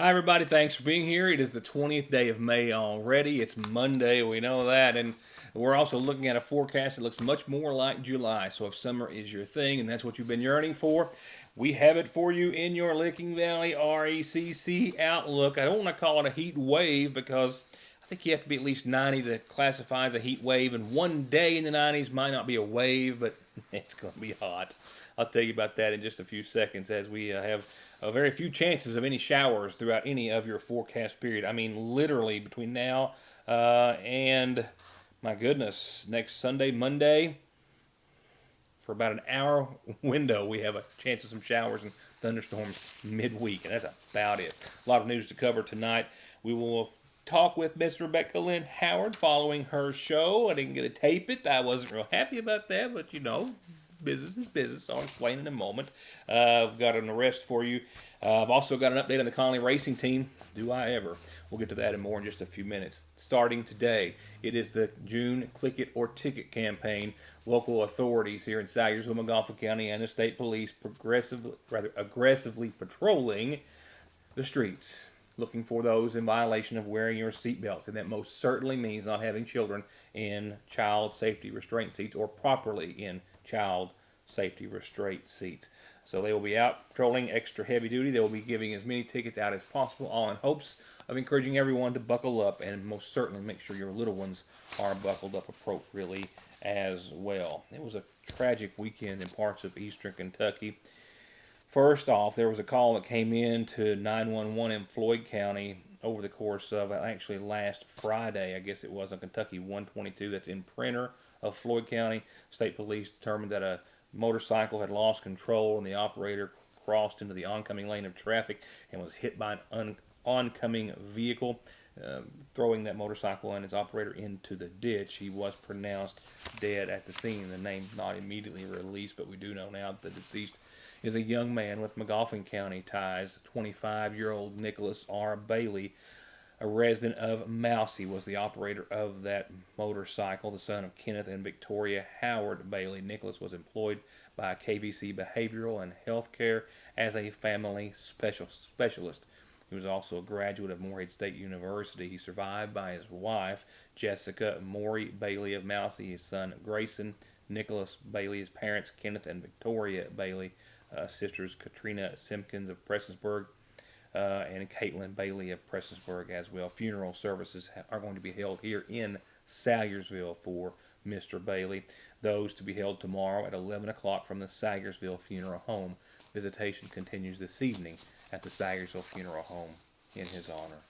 Hi, everybody. Thanks for being here. It is the 20th day of May already. It's Monday. We know that. And we're also looking at a forecast that looks much more like July. So if summer is your thing and that's what you've been yearning for, we have it for you in your Licking Valley RECC Outlook. I don't want to call it a heat wave because I think you have to be at least 90 to classify as a heat wave. And one day in the 90s might not be a wave, but it's going to be hot. I'll tell you about that in just a few seconds as we have very few chances of any showers throughout any of your forecast period. I mean, literally between now and, my goodness, next Sunday, Monday, for about an hour window, we have a chance of some showers and thunderstorms midweek, and that's about it. A lot of news to cover tonight. We will talk with Miss Rebecca Lynn Howard following her show. I didn't get to tape it. I wasn't real happy about that, but business is business. I'll explain in a moment. I've got an arrest for you. I've also got an update on the Connolly Racing Team. Do I ever? We'll get to that and more in just a few minutes. Starting today, it is the June Click It or Ticket campaign. Local authorities here in Salyersville, Montgomery County, and the state police aggressively patrolling the streets, looking for those in violation of wearing your seatbelts. And that most certainly means not having children in child safety restraint seats or properly in child safety restraint seats. So they will be out patrolling extra heavy duty. They will be giving as many tickets out as possible, all in hopes of encouraging everyone to buckle up and most certainly make sure your little ones are buckled up appropriately as well. It was a tragic weekend in parts of eastern Kentucky. First off, there was a call that came in to 911 in Floyd County over the course of actually last Friday. I guess it was on Kentucky 122. That's in Printer of Floyd County. State police determined that a motorcycle had lost control and the operator crossed into the oncoming lane of traffic and was hit by an oncoming vehicle, throwing that motorcycle and its operator into the ditch. He was pronounced dead at the scene. The name not immediately released, but we do know now that the deceased is a young man with Montgomery County ties. 25-year-old Nicholas R. Bailey, a resident of Mousy, was the operator of that motorcycle, the son of Kenneth and Victoria Howard Bailey. Nicholas was employed by KBC Behavioral and Healthcare as a family specialist. He was also a graduate of Morehead State University. He's survived by his wife, Jessica Maury Bailey of Mousy, his son Grayson Nicholas Bailey, his parents Kenneth and Victoria Bailey, sisters Katrina Simpkins of Prestonsburg, and Caitlin Bailey of Prestonsburg as well. Funeral services are going to be held here in Salyersville for Mr. Bailey. Those to be held tomorrow at 11 o'clock from the Salyersville Funeral Home. Visitation continues this evening at the Salyersville Funeral Home in his honor.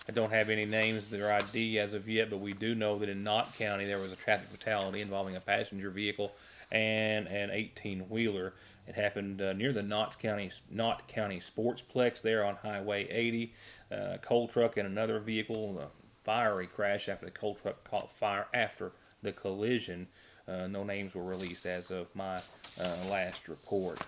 I don't have any names or ID as of yet, but we do know that in Knott County there was a traffic fatality involving a passenger vehicle and an 18-wheeler. It happened near the Knott County Sportsplex there on Highway 80. A coal truck and another vehicle, a fiery crash after the coal truck caught fire after the collision. No names were released as of my last report.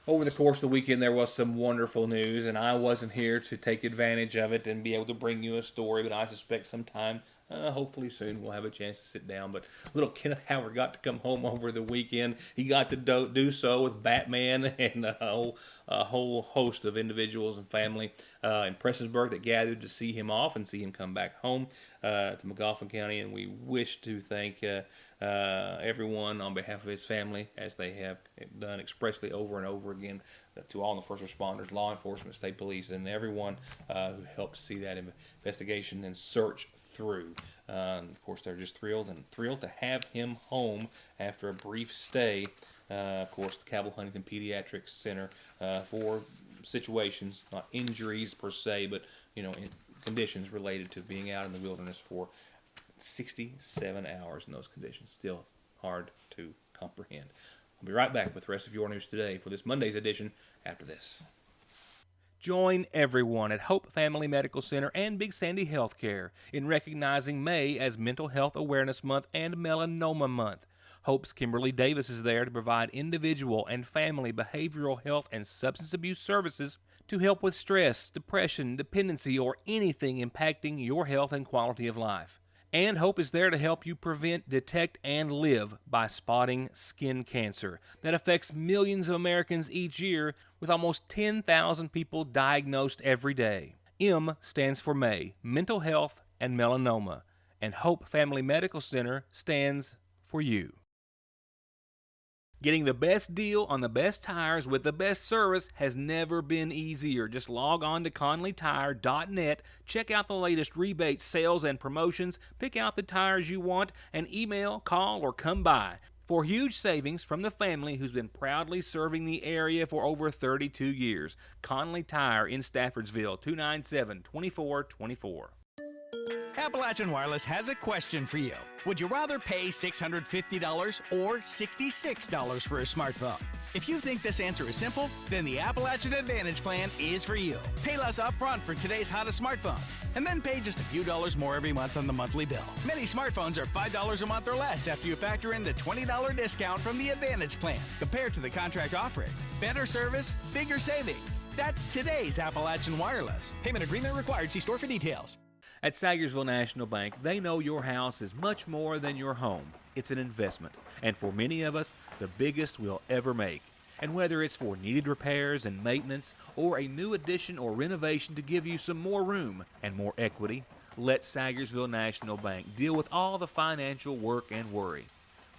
Over the course of the weekend, there was some wonderful news, and I wasn't here to take advantage of it and be able to bring you a story, but I suspect sometime, hopefully soon, we'll have a chance to sit down. But little Kenneth Howard got to come home over the weekend. He got to do so with Batman and a whole host of individuals and family in Prestonsburg that gathered to see him off and see him come back home to Montgomery County, and we wish to thank everyone on behalf of his family, as they have done expressly over and over again, to all the first responders, law enforcement, state police, and everyone who helped see that investigation and search through. Of course, they're just thrilled to have him home after a brief stay. Of course, the Cabell Huntington Pediatrics Center for situations, not injuries per se, but in conditions related to being out in the wilderness for 67 hours in those conditions. Still hard to comprehend. I'll be right back with the rest of your news today for this Monday's edition after this. Join everyone at Hope Family Medical Center and Big Sandy Healthcare in recognizing May as Mental Health Awareness Month and Melanoma Month. Hope's Kimberly Davis is there to provide individual and family behavioral health and substance abuse services to help with stress, depression, dependency, or anything impacting your health and quality of life. And Hope is there to help you prevent, detect, and live by spotting skin cancer that affects millions of Americans each year, with almost 10,000 people diagnosed every day. M stands for May, mental health and melanoma, and Hope Family Medical Center stands for you. Getting the best deal on the best tires with the best service has never been easier. Just log on to ConleyTire.net, check out the latest rebates, sales, and promotions, pick out the tires you want, and email, call, or come by for huge savings from the family who's been proudly serving the area for over 32 years. Conley Tire in Staffordsville, 297-2424. Appalachian Wireless has a question for you. Would you rather pay $650 or $66 for a smartphone? If you think this answer is simple, then the Appalachian Advantage plan is for you. Pay less upfront for today's hottest smartphones, and then pay just a few dollars more every month on the monthly bill. Many smartphones are $5 a month or less after you factor in the $20 discount from the Advantage plan compared to the contract offering. Better service, bigger savings. That's today's Appalachian Wireless. Payment agreement required. See store for details. At Sagersville National Bank, they know your house is much more than your home. It's an investment, and for many of us, the biggest we'll ever make. And whether it's for needed repairs and maintenance, or a new addition or renovation to give you some more room and more equity, let Sagersville National Bank deal with all the financial work and worry.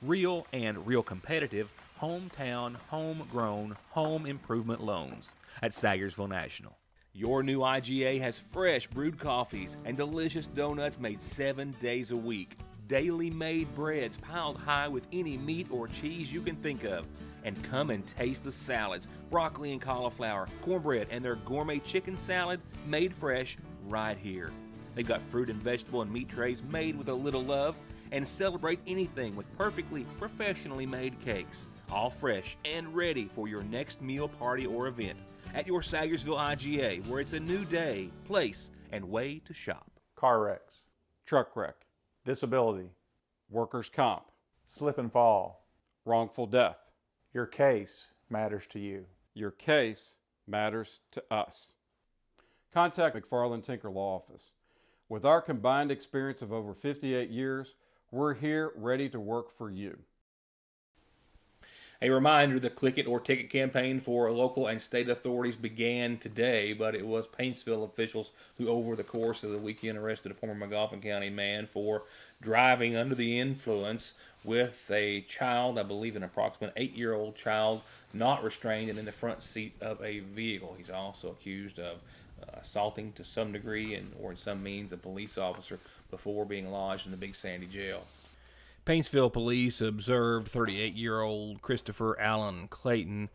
Real and real competitive, hometown, homegrown, home improvement loans at Sagersville National. Your new IGA has fresh brewed coffees and delicious donuts made 7 days a week. Daily made breads piled high with any meat or cheese you can think of. And come and taste the salads, broccoli and cauliflower, cornbread, and their gourmet chicken salad made fresh right here. They've got fruit and vegetable and meat trays made with a little love, and celebrate anything with perfectly professionally made cakes. All fresh and ready for your next meal, party, or event. At your Sagersville IGA, where it's a new day, place, and way to shop. Car wrecks, truck wreck, disability, workers' comp, slip and fall, wrongful death. Your case matters to you. Your case matters to us. Contact McFarland Tinker Law Office. With our combined experience of over 58 years, we're here ready to work for you. A reminder, the Click It or Ticket campaign for local and state authorities began today, but it was Paintsville officials who over the course of the weekend arrested a former Magoffin County man for driving under the influence with a child, I believe an approximate 8-year-old child, not restrained and in the front seat of a vehicle. He's also accused of assaulting to some degree or in some means a police officer before being lodged in the Big Sandy jail. Paintsville police observed 38-year-old Christopher Allen Clayton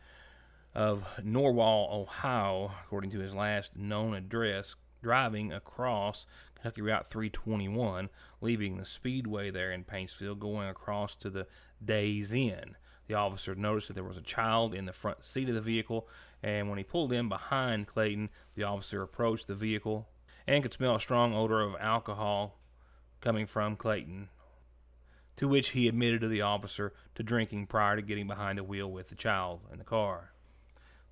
of Norwalk, Ohio, according to his last known address, driving across Kentucky Route 321, leaving the speedway there in Paintsville, going across to the Days Inn. The officer noticed that there was a child in the front seat of the vehicle, and when he pulled in behind Clayton, the officer approached the vehicle and could smell a strong odor of alcohol coming from Clayton, to which he admitted to the officer to drinking prior to getting behind the wheel with the child in the car.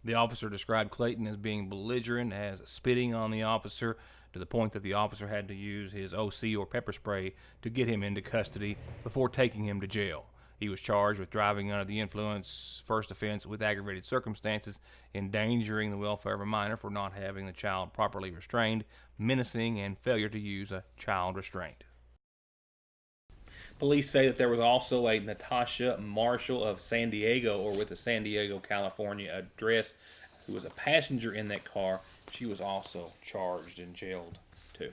The officer described Clayton as being belligerent, as spitting on the officer, to the point that the officer had to use his OC or pepper spray to get him into custody before taking him to jail. He was charged with driving under the influence, first offense with aggravated circumstances, endangering the welfare of a minor for not having the child properly restrained, menacing, and failure to use a child restraint. Police say that there was also a Natasha Marshall of San Diego, or with a San Diego, California address, who was a passenger in that car. She was also charged and jailed too.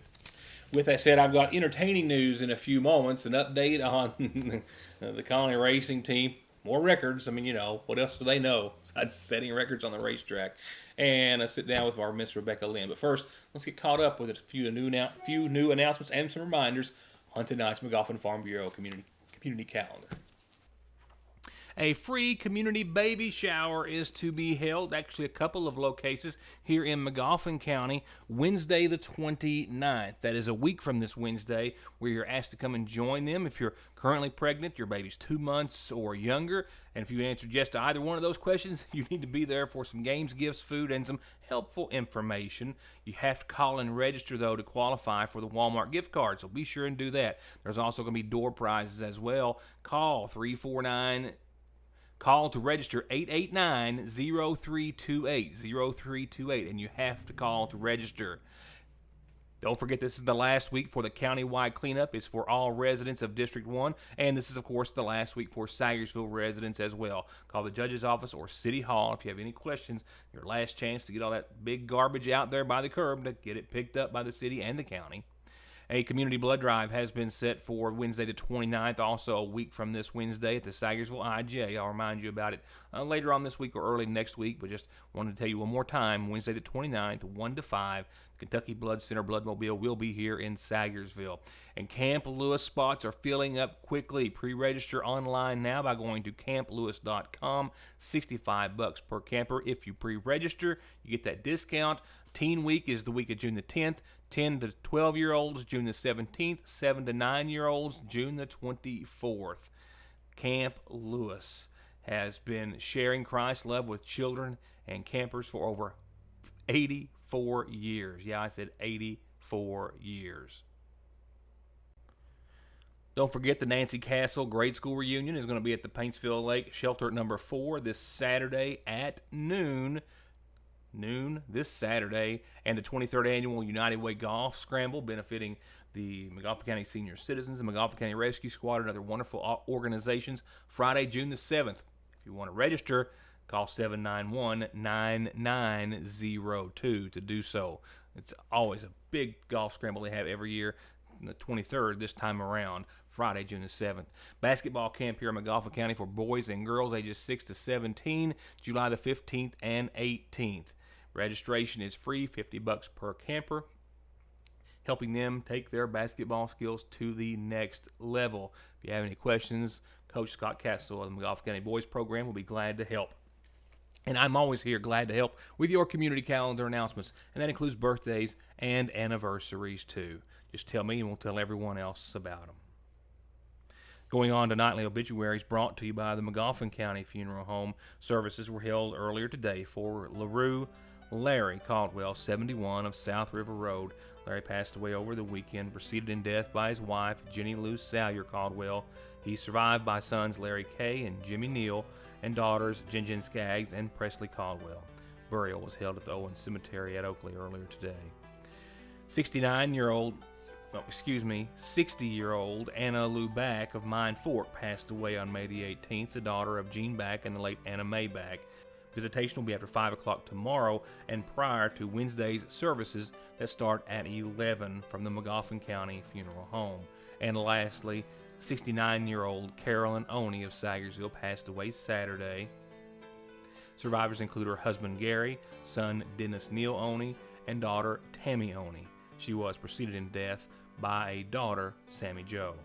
With that said, I've got entertaining news in a few moments, an update on the Conley racing team. More records. I mean, you know, what else do they know besides setting records on the racetrack? And I sit down with our Miss Rebecca Lynn. But first, let's get caught up with a few new announcements and some reminders on tonight's Magoffin Farm Bureau community calendar. A free community baby shower is to be held, actually a couple of locations here in Magoffin County, Wednesday the 29th. That is a week from this Wednesday, where you're asked to come and join them. If you're currently pregnant, your baby's 2 months or younger, and if you answered yes to either one of those questions, you need to be there for some games, gifts, food, and some helpful information. You have to call and register, though, to qualify for the Walmart gift card, so be sure and do that. There's also going to be door prizes as well. Call to register 889-0328, and you have to call to register. Don't forget, this is the last week for the countywide cleanup. It's for all residents of District 1, and this is, of course, the last week for Sayersville residents as well. Call the judge's office or City Hall if you have any questions. Your last chance to get all that big garbage out there by the curb to get it picked up by the city and the county. A community blood drive has been set for Wednesday the 29th, also a week from this Wednesday at the Sayersville IGA. I'll remind you about it later on this week or early next week, but just wanted to tell you one more time, Wednesday the 29th, 1 to 5, Kentucky Blood Center Bloodmobile will be here in Sayersville. And Camp Lewis spots are filling up quickly. Pre-register online now by going to camplewis.com. $65 per camper. If you pre-register, you get that discount. Teen Week is the week of June the 10th. 10 to 12-year-olds, June the 17th. 7 to 9-year-olds, June the 24th. Camp Lewis has been sharing Christ's love with children and campers for over 84 years. Yeah, I said 84 years. Don't forget the Nancy Castle Grade School Reunion is going to be at the Paintsville Lake Shelter number 4 this Saturday at noon this Saturday, and the 23rd Annual United Way Golf Scramble benefiting the Magoffin County Senior Citizens and Magoffin County Rescue Squad and other wonderful organizations, Friday, June the 7th. If you want to register, call 791-9902 to do so. It's always a big golf scramble they have every year. The 23rd this time around, Friday, June the 7th. Basketball camp here in Magoffin County for boys and girls ages 6 to 17, July the 15th and 18th. Registration is free, $50 per camper, helping them take their basketball skills to the next level. If you have any questions, Coach Scott Castle of the Magoffin County Boys Program will be glad to help. And I'm always here, glad to help with your community calendar announcements, and that includes birthdays and anniversaries too. Just tell me and we'll tell everyone else about them. Going on to nightly obituaries brought to you by the Magoffin County Funeral Home. Services were held earlier today for LaRue Larry Caldwell, 71 of South River Road. Larry passed away over the weekend, preceded in death by his wife, Jenny Lou Salyer Caldwell. He's survived by sons Larry Kay and Jimmy Neal, and daughters Jen Jen Skaggs and Presley Caldwell. Burial was held at the Owens Cemetery at Oakley earlier today. 60-year-old Anna Lou Back of Mine Fork passed away on May the 18th, the daughter of Gene Back and the late Anna Mae Back. Visitation will be after 5 o'clock tomorrow and prior to Wednesday's services that start at 11 from the Magoffin County Funeral Home. And lastly, 69-year-old Carolyn Oney of Sayersville passed away Saturday. Survivors include her husband Gary, son Dennis Neal Oney, and daughter Tammy Oney. She was preceded in death by a daughter, Sammy Jo.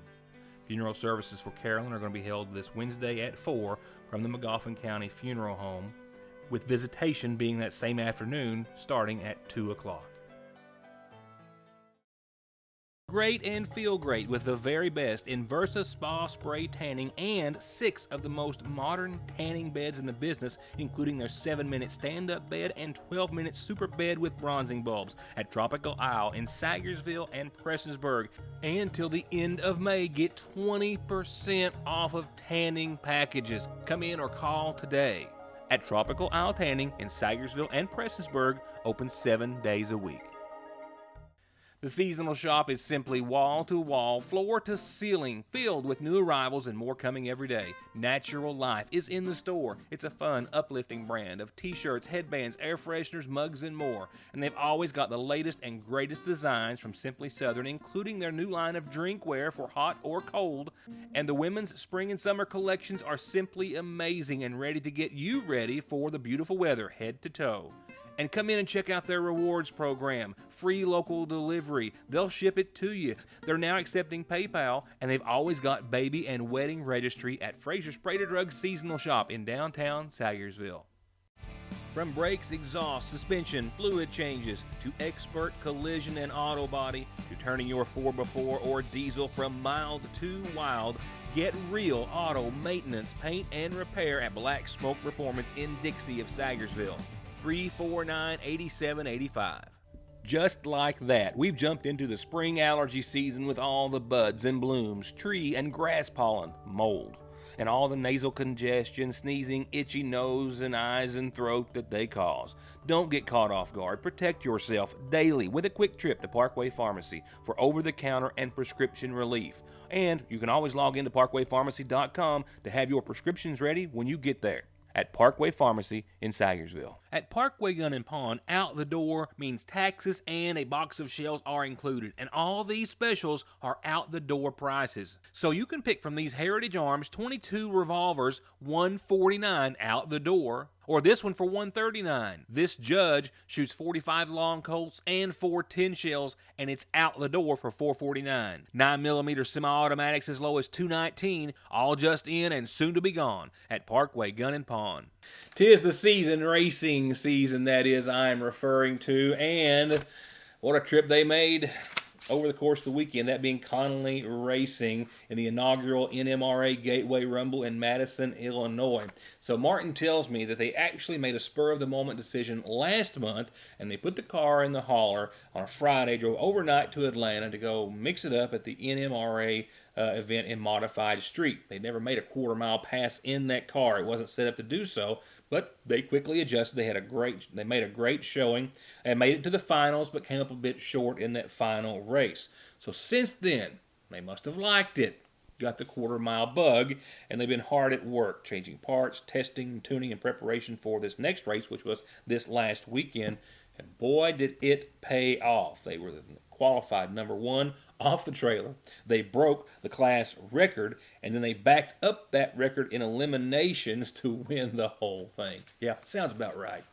Funeral services for Carolyn are going to be held this Wednesday at 4 from the Magoffin County Funeral Home, with visitation being that same afternoon starting at 2 o'clock. Great and feel great with the very best in Versa Spa Spray Tanning and 6 of the most modern tanning beds in the business, including their 7-minute stand-up bed and 12-minute super bed with bronzing bulbs at Tropical Isle in Sayersville and Prestonsburg. And till the end of May, get 20% off of tanning packages. Come in or call today at Tropical Isle Tanning in Sayersville and Prestonsburg, open 7 days a week. The seasonal shop is simply wall-to-wall, floor-to-ceiling, filled with new arrivals and more coming every day. Natural Life is in the store. It's a fun, uplifting brand of t-shirts, headbands, air fresheners, mugs, and more. And they've always got the latest and greatest designs from Simply Southern, including their new line of drinkware for hot or cold. And the women's spring and summer collections are simply amazing and ready to get you ready for the beautiful weather head to toe. And come in and check out their rewards program. Free local delivery. They'll ship it to you. They're now accepting PayPal, and they've always got baby and wedding registry at Fraser Spray to Drug Seasonal Shop in downtown Sayersville. From brakes, exhaust, suspension, fluid changes, to expert collision and auto body, to turning your 4x4 or diesel from mild to wild, get real auto maintenance, paint, and repair at Black Smoke Performance in Dixie of Sayersville. 349-8785. Just like that, we've jumped into the spring allergy season with all the buds and blooms, tree and grass pollen, mold, and all the nasal congestion, sneezing, itchy nose and eyes and throat that they cause. Don't get caught off guard. Protect yourself daily with a quick trip to Parkway Pharmacy for over-the-counter and prescription relief. And you can always log into parkwaypharmacy.com to have your prescriptions ready when you get there. At Parkway Pharmacy in Sayersville. At Parkway Gun and Pawn, out the door means taxes and a box of shells are included, and all these specials are out the door prices. So you can pick from these Heritage Arms 22 revolvers, $149 out the door, or this one for $139. This Judge shoots 45 long Colts and 4 10 shells, and it's out the door for $449. 9mm semi-automatics as low as $219, all just in and soon to be gone at Parkway Gun and Pawn. 'Tis the season, racing season that is I'm referring to, and what a trip they made over the course of the weekend, that being Connolly Racing in the inaugural NMRA Gateway Rumble in Madison, Illinois. So Martin tells me that they actually made a spur-of-the-moment decision last month, and they put the car in the hauler on a Friday, drove overnight to Atlanta to go mix it up at the NMRA event in Modified Street. They never made a quarter-mile pass in that car. It wasn't set up to do so, but they quickly adjusted. They made a great showing and made it to the finals, but came up a bit short in that final race. So since then, they must have liked it, got the quarter-mile bug, and they've been hard at work, changing parts, testing, tuning, in preparation for this next race, which was this last weekend. And boy, did it pay off. They were qualified number 1 off the trailer. They broke the class record, and then they backed up that record in eliminations to win the whole thing. Yeah, sounds about right.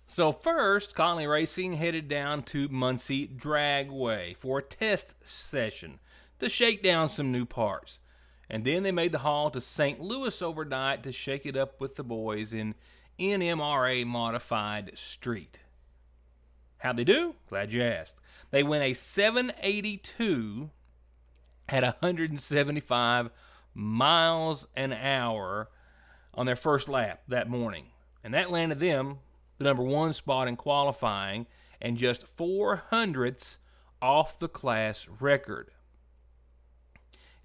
So first, Connolly Racing headed down to Muncie Dragway for a test session to shake down some new parts. And then they made the haul to St. Louis overnight to shake it up with the boys in NMRA Modified Street. How'd they do? Glad you asked. They went a 782 at 175 miles an hour on their first lap that morning. And that landed them the number 1 spot in qualifying and just 0.04 off the class record.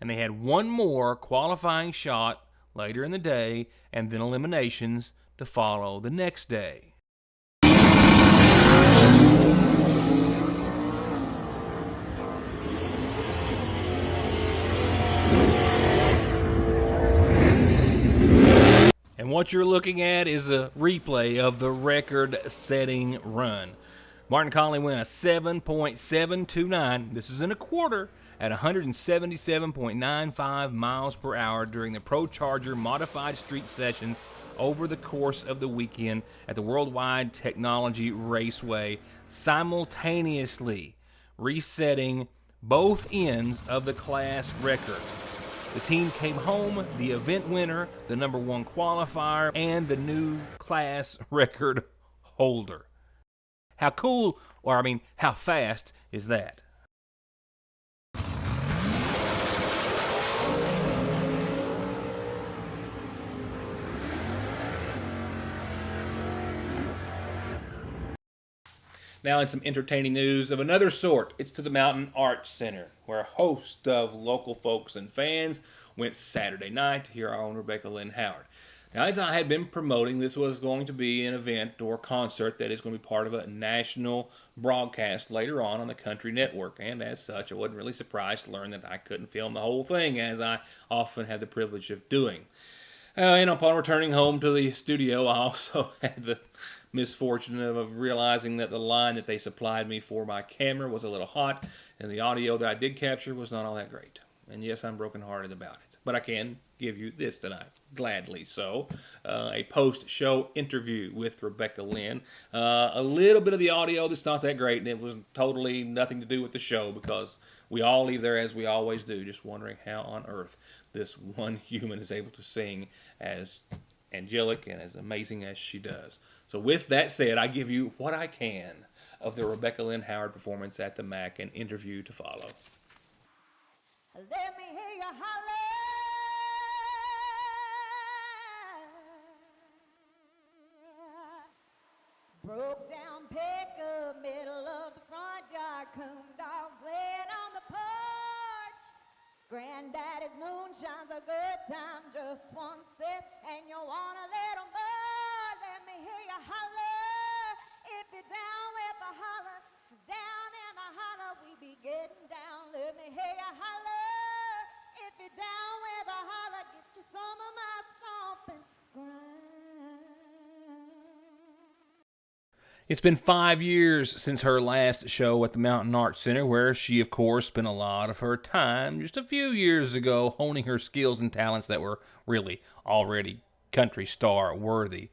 And they had one more qualifying shot later in the day and then eliminations to follow the next day. And what you're looking at is a replay of the record-setting run. Martin Connolly went a 7.729, this is in a quarter, at 177.95 miles per hour during the Pro Charger Modified Street Sessions over the course of the weekend at the Worldwide Technology Raceway, simultaneously resetting both ends of the class records. The team came home, the event winner, the number 1 qualifier, and the new class record holder. How cool, how fast is that? Now in some entertaining news of another sort, it's to the Mountain Arts Center, where a host of local folks and fans went Saturday night to hear our own Rebecca Lynn Howard. Now, as I had been promoting, this was going to be an event or concert that is going to be part of a national broadcast later on the Country Network, and as such, I wasn't really surprised to learn that I couldn't film the whole thing, as I often have the privilege of doing. And upon returning home to the studio, I also had the misfortune of realizing that the line that they supplied me for my camera was a little hot, and the audio that I did capture was not all that great. And yes, I'm brokenhearted about it. But I can give you this tonight, gladly so. A post-show interview with Rebecca Lynn. A little bit of the audio that's not that great, and it was totally nothing to do with the show because we all leave there as we always do, just wondering how on earth this one human is able to sing as angelic and as amazing as she does. So with that said, I give you what I can of the Rebecca Lynn Howard performance at the MAC and interview to follow. Let me hear you holler. Broke down pickup, middle of the front yard, coon dogs laying on the porch. Granddaddy's moonshine's a good time, just one sip, and you want a little more. Let me hear you holler, if you're down with the holler, 'cause down in the holler we be getting down. Let me hear you holler, if you're down with the holler, get you some of my stomping grind. It's been 5 years since her last show at the Mountain Arts Center, where she, of course, spent a lot of her time just a few years ago honing her skills and talents that were really already country star worthy.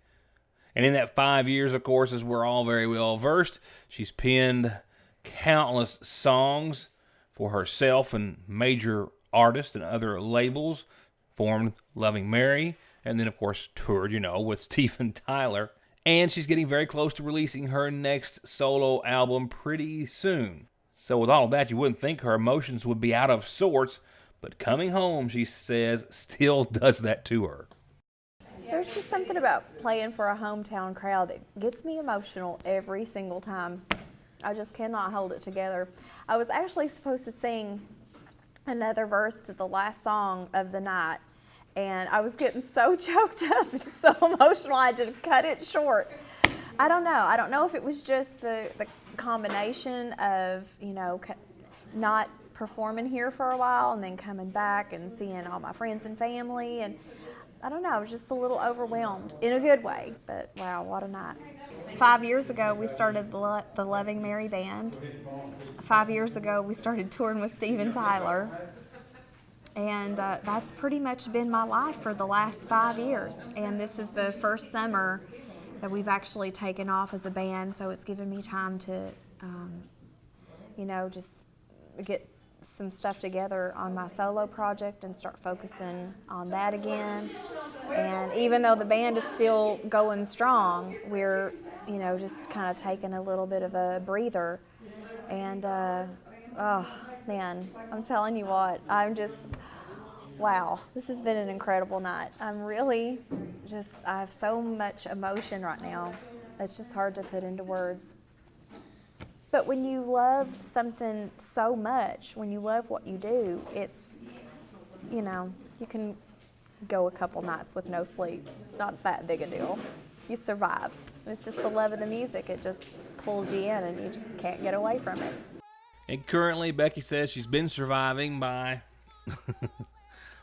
And in that 5 years, of course, as we're all very well versed, she's penned countless songs for herself and major artists and other labels, formed Loving Mary, and then, of course, toured, with Steven Tyler. And she's getting very close to releasing her next solo album pretty soon. So with all of that, you wouldn't think her emotions would be out of sorts, but coming home, she says, still does that to her. There's just something about playing for a hometown crowd that gets me emotional every single time. I just cannot hold it together. I was actually supposed to sing another verse to the last song of the night, and I was getting so choked up and so emotional I just cut it short. I don't know if it was just the combination of, not performing here for a while and then coming back and seeing all my friends and family, and I don't know, I was just a little overwhelmed in a good way, but wow, what a night. 5 years ago, we started the Loving Mary Band. 5 years ago, we started touring with Steven Tyler. And that's pretty much been my life for the last 5 years. And this is the first summer that we've actually taken off as a band, so it's given me time to, just get some stuff together on my solo project and start focusing on that again. And even though the band is still going strong, we're, just kind of taking a little bit of a breather. And, oh man, I'm telling you what, wow, this has been an incredible night. I have so much emotion right now. It's just hard to put into words. But when you love something so much, when you love what you do, it's, you can go a couple nights with no sleep. It's not that big a deal. You survive. It's just the love of the music. It just pulls you in and you just can't get away from it. And currently, Becky says she's been surviving by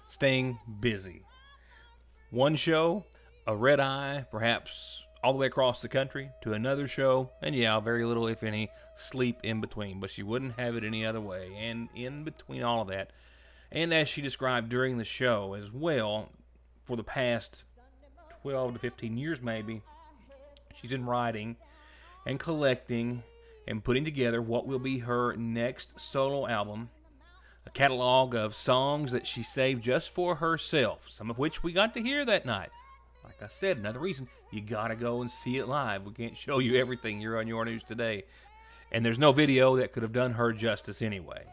staying busy. One show, a red eye, perhaps all the way across the country to another show, and very little, if any, sleep in between. But she wouldn't have it any other way. And in between all of that, and as she described during the show as well, for the past 12 to 15 years maybe, she's been writing and collecting and putting together what will be her next solo album, a catalog of songs that she saved just for herself, some of which we got to hear that night. Like I said, another reason you gotta go and see it live. We can't show you everything here on Your News Today, and there's no video that could have done her justice anyway.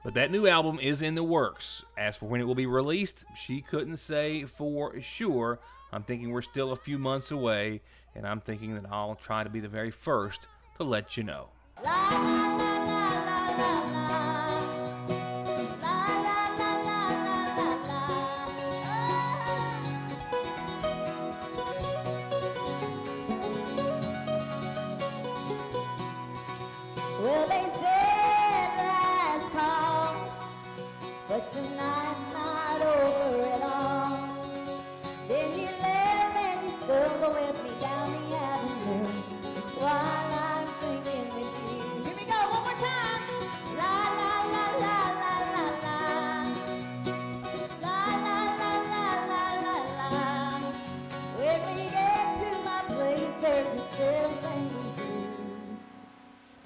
But that new album is in the works. As for when it will be released, she couldn't say for sure. I'm thinking we're still a few months away, and I'm thinking that I'll try to be the very first to let you know. La, la, la, la, la, la, la. Well, they said last call, but tonight's not over at all. Then you left and you stumbled with me down the avenue. That's why I'm drinking with you. Here we go, one more time. La la la la la la la. La la la la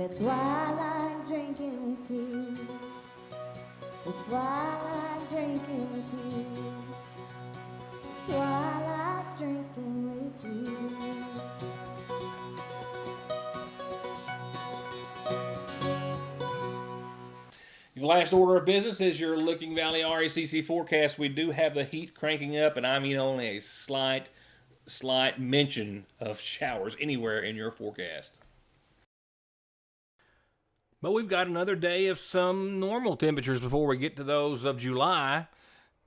That's why I like drinking with you. That's why I like drinking with you. That's why I like drinking with you. The last order of business is your Licking Valley RACC forecast. We do have the heat cranking up, and I mean only a slight mention of showers anywhere in your forecast. But we've got another day of some normal temperatures before we get to those of July.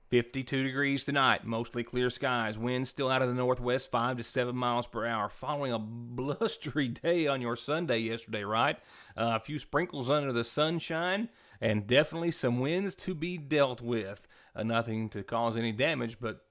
52 degrees tonight, mostly clear skies. Winds still out of the northwest, 5 to 7 miles per hour. Following a blustery day on your Sunday yesterday, right? A few sprinkles under the sunshine, and definitely some winds to be dealt with. Nothing to cause any damage, but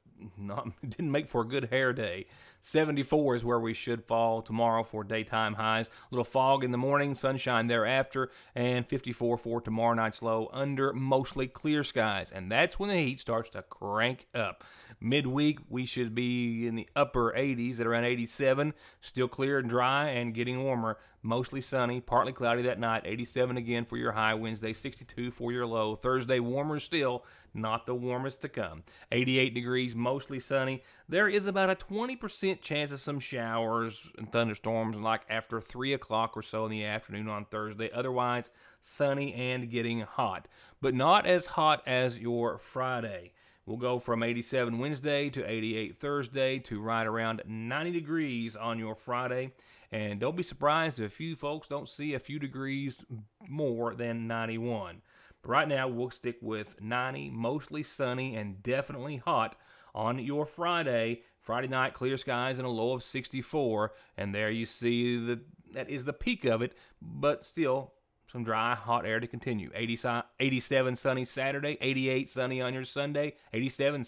didn't make for a good hair day. 74 is where we should fall tomorrow for daytime highs. A little fog in the morning, sunshine thereafter, and 54 for tomorrow night's low under mostly clear skies. And that's when the heat starts to crank up. Midweek, we should be in the upper 80s at around 87. Still clear and dry and getting warmer. Mostly sunny, partly cloudy that night. 87 again for your high. Wednesday, 62 for your low. Thursday, warmer still. Not the warmest to come. 88 degrees, mostly sunny. There is about a 20% chance of some showers and thunderstorms like after 3 o'clock or so in the afternoon on Thursday. Otherwise, sunny and getting hot. But not as hot as your Friday. We'll go from 87 Wednesday to 88 Thursday to right around 90 degrees on your Friday. And don't be surprised if a few folks don't see a few degrees more than 91. But right now, we'll stick with 90, mostly sunny and definitely hot on your Friday. Friday night, clear skies and a low of 64. And there you see that is the peak of it, but still some dry, hot air to continue. 87 sunny Saturday, 88 sunny on your Sunday, 87 and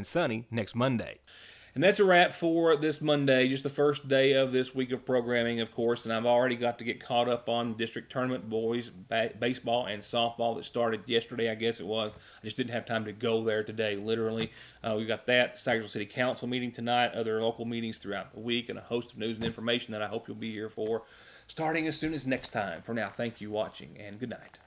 sunny next Monday. And that's a wrap for this Monday, just the first day of this week of programming, of course, and I've already got to get caught up on district tournament boys baseball and softball that started yesterday, I guess it was. I just didn't have time to go there today, literally. We've got that Sagersville City Council meeting tonight, other local meetings throughout the week, and a host of news and information that I hope you'll be here for, starting as soon as next time. For now, thank you for watching, and good night.